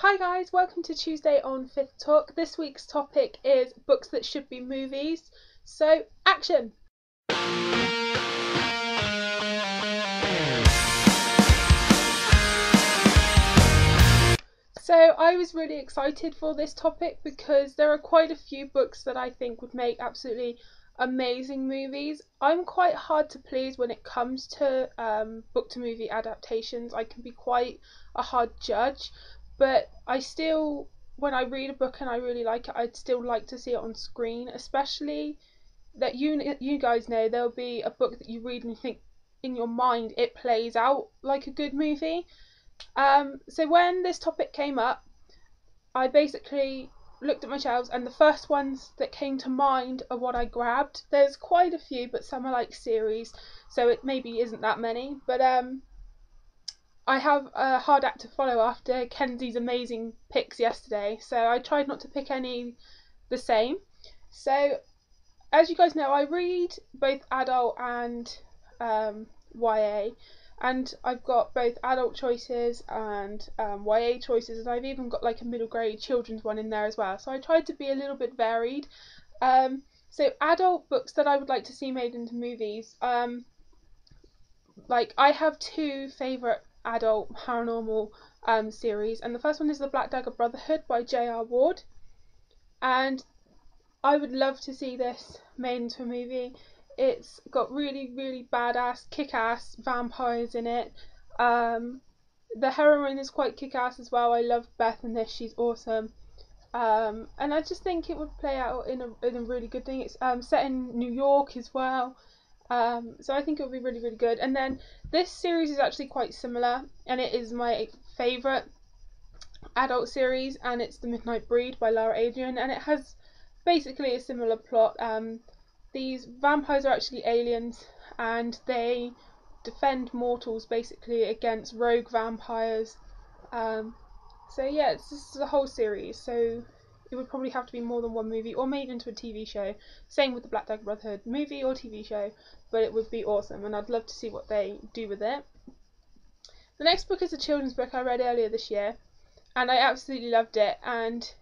Hi guys, welcome to Tuesday on Fifth Talk. This week's topic is books that should be movies. So, action! So I was really excited for this topic because there are quite a few books that I think would make absolutely amazing movies. I'm quite hard to please when it comes to book to movie adaptations. I can be quite a hard judge, but I still, when I read a book and I really like it, I'd still like to see it on screen, especially that you guys know there'll be a book that you read and you think in your mind it plays out like a good movie. So when this topic came up, I basically looked at my shelves and the first ones that came to mind are what I grabbed. There's quite a few, but some are like series, so it maybe isn't that many. But I have a hard act to follow after Kenzie's amazing picks yesterday, so I tried not to pick any the same. So as you guys know, I read both adult and YA, and I've got both adult choices and YA choices, and I've even got like a middle grade children's one in there as well. So I tried to be a little bit varied. So adult books that I would like to see made into movies. Like I have two favourite adult paranormal series, and the first one is the Black Dagger Brotherhood by J.R. Ward, and I would love to see this made into a movie. It's got really, really badass, kick-ass vampires in it. The heroine is quite kick-ass as well. I love Beth in this; she's awesome. And I just think it would play out in a really good thing. It's set in New York as well. So I think it would be really, really good. And then this series is actually quite similar, and it is my favourite adult series, and it's The Midnight Breed by Lara Adrian, and it has basically a similar plot. These vampires are actually aliens, and they defend mortals basically against rogue vampires. So yeah, this is a whole series. So it would probably have to be more than one movie or made into a TV show. Same with the Black Dagger Brotherhood, movie or TV show, but it would be awesome, and I'd love to see what they do with it. The next book is a children's book I read earlier this year, and I absolutely loved it, and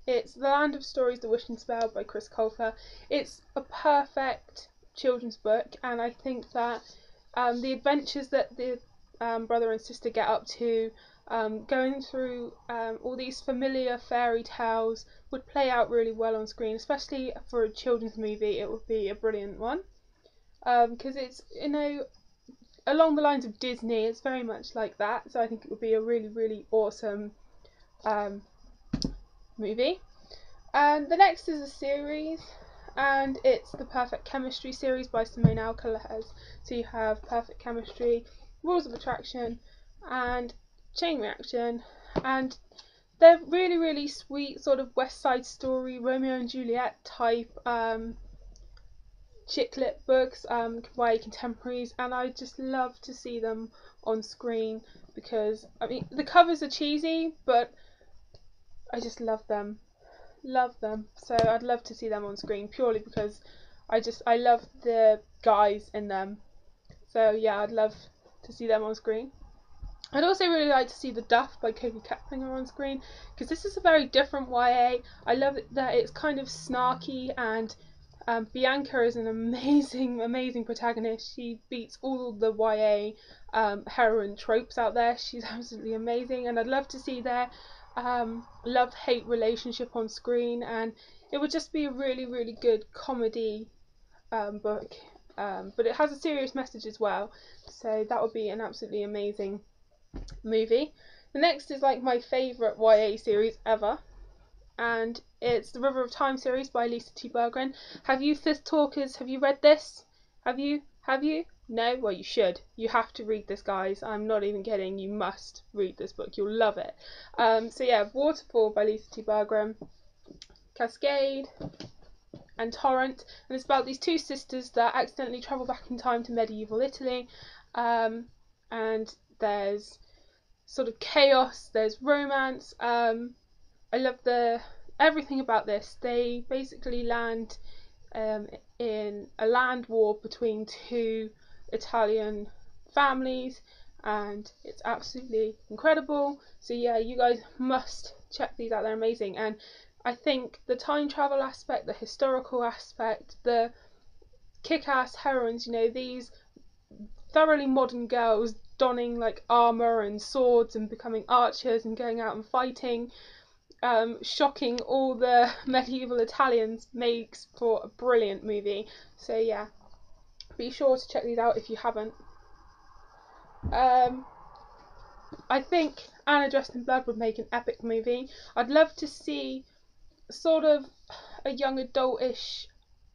it's The Land of Stories, The Wishing Spell by Chris Colfer. It's a perfect children's book, and I think that the adventures that the brother and sister get up to, going through all these familiar fairy tales, would play out really well on screen, especially for a children's movie. It would be a brilliant one, because it's, you know, along the lines of Disney. It's very much like that, so I think it would be a really, really awesome movie. And the next is a series, and it's the Perfect Chemistry series by Simone Alcaraz. So you have Perfect Chemistry, Rules of Attraction, and Chain Reaction, and they're really, really sweet, sort of West Side Story, Romeo and Juliet type chick lit books, YA contemporaries, and I just love to see them on screen because, I mean, the covers are cheesy, but I just love them. So I'd love to see them on screen purely because I love the guys in them. So yeah, I'd love to see them on screen. I'd also really like to see The Duff by Koki Keplinger on screen, because this is a very different YA. I love that it's kind of snarky, and Bianca is an amazing, amazing protagonist. She beats all the YA heroine tropes out there. She's absolutely amazing, and I'd love to see their love-hate relationship on screen, and it would just be a really, really good comedy book. But it has a serious message as well, so that would be an absolutely amazing movie. The next is like my favourite YA series ever, and it's the River of Time series by Lisa T. Berggren. Have you Fifth Talkers, have you read this? Have you? No? Well, you should. You have to read this, guys. I'm not even kidding. You must read this book. You'll love it. So yeah, Waterfall by Lisa T. Berggren, Cascade, and Torrent, and it's about these two sisters that accidentally travel back in time to medieval Italy, and there's sort of chaos, there's romance. I love everything about this. They basically land in a land war between two Italian families, and it's absolutely incredible. So yeah, you guys must check these out, they're amazing. And I think the time travel aspect, the historical aspect, the kick-ass heroines, you know, these thoroughly modern girls donning like armor and swords and becoming archers and going out and fighting, shocking all the medieval Italians, makes for a brilliant movie. So yeah, be sure to check these out if you haven't. I think Anna Dressed in Blood would make an epic movie. I'd love to see sort of a young adult-ish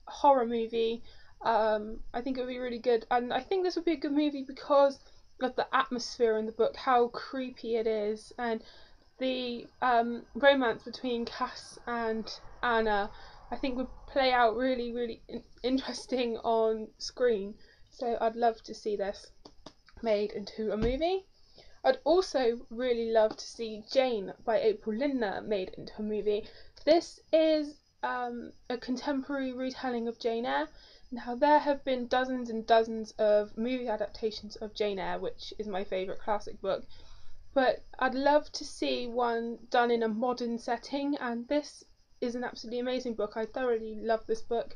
horror movie. I think it would be really good, and I think this would be a good movie because of the atmosphere in the book, how creepy it is, and the romance between Cass and Anna. I think would play out really, really interesting on screen. So I'd love to see this made into a movie. I'd also really love to see Jane by April Lindner made into a movie. This is a contemporary retelling of Jane Eyre. Now, there have been dozens and dozens of movie adaptations of Jane Eyre, which is my favourite classic book, but I'd love to see one done in a modern setting, and this is an absolutely amazing book. I thoroughly love this book.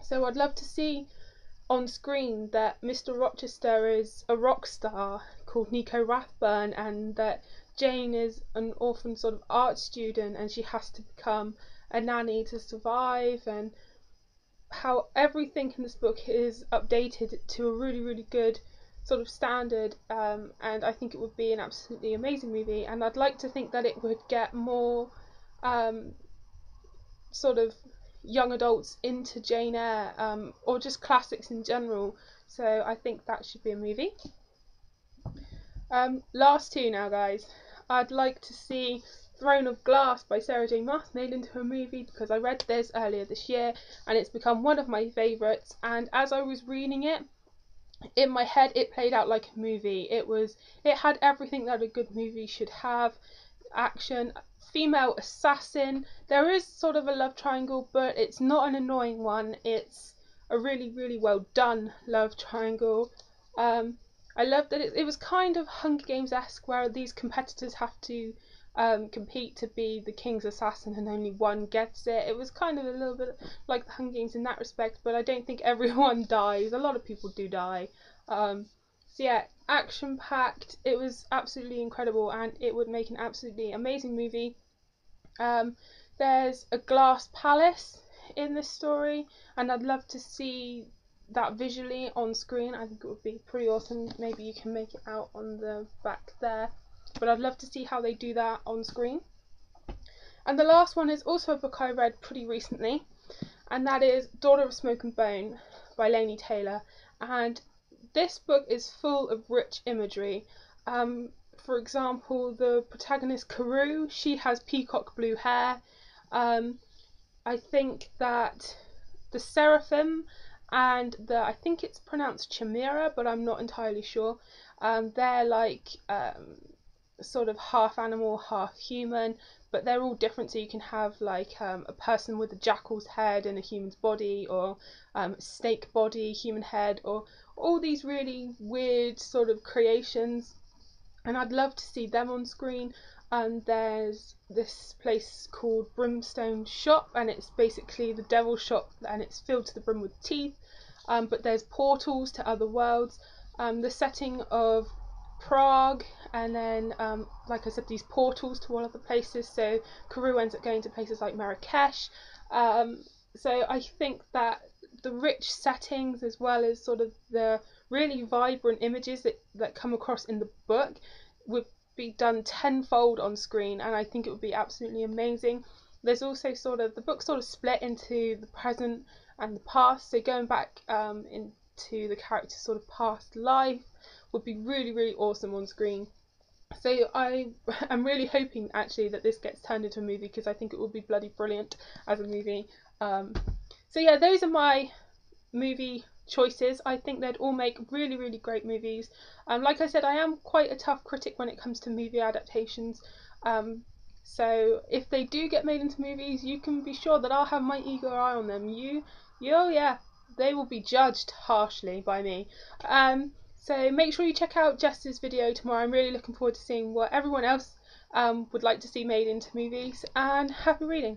So I'd love to see on screen that Mr. Rochester is a rock star called Nico Rathburn, and that Jane is an orphan sort of art student and she has to become a nanny to survive, and how everything in this book is updated to a really, really good sort of standard, and I think it would be an absolutely amazing movie, and I'd like to think that it would get more sort of young adults into Jane Eyre, or just classics in general. So I think that should be a movie. Last two now, guys. I'd like to see Throne of Glass by Sarah J Maas made into a movie because I read this earlier this year and it's become one of my favourites, and as I was reading it, in my head it played out like a movie. It had everything that a good movie should have: action, female assassin. There is sort of a love triangle, but it's not an annoying one. It's a really, really well done love triangle. I love that it was kind of Hunger Games-esque, where these competitors have to compete to be the king's assassin and only one gets it. It was kind of a little bit like the Hunger Games in that respect, but I don't think everyone dies. A lot of people do die. So yeah, action packed. It was absolutely incredible, and it would make an absolutely amazing movie. There's a glass palace in this story, and I'd love to see that visually on screen. I think it would be pretty awesome. Maybe you can make it out on the back there, but I'd love to see how they do that on screen. And the last one is also a book I read pretty recently, and that is Daughter of Smoke and Bone by Laini Taylor. And this book is full of rich imagery. For example, the protagonist Karou, she has peacock blue hair. I think that the Seraphim and I think it's pronounced Chimera, but I'm not entirely sure. They're like sort of half animal, half human, but they're all different. So you can have like a person with a jackal's head and a human's body, or snake body, human head, or all these really weird sort of creations. And I'd love to see them on screen. There's this place called Brimstone Shop, and it's basically the devil shop, and it's filled to the brim with teeth. But there's portals to other worlds. The setting of Prague, and then like I said, these portals to all other places. So Karou ends up going to places like Marrakesh. So I think that the rich settings, as well as sort of the really vibrant images that come across in the book, would be done tenfold on screen, and I think it would be absolutely amazing. There's also sort of the book sort of split into the present and the past, so going back into the character's sort of past life would be really, really awesome on screen. So I am really hoping actually that this gets turned into a movie, because I think it would be bloody brilliant as a movie. So yeah, those are my movie choices. I think they'd all make really, really great movies. Like I said, I am quite a tough critic when it comes to movie adaptations. So if they do get made into movies, you can be sure that I'll have my eager eye on them. Oh yeah, they will be judged harshly by me. So make sure you check out Jess's video tomorrow. I'm really looking forward to seeing what everyone else would like to see made into movies, and happy reading.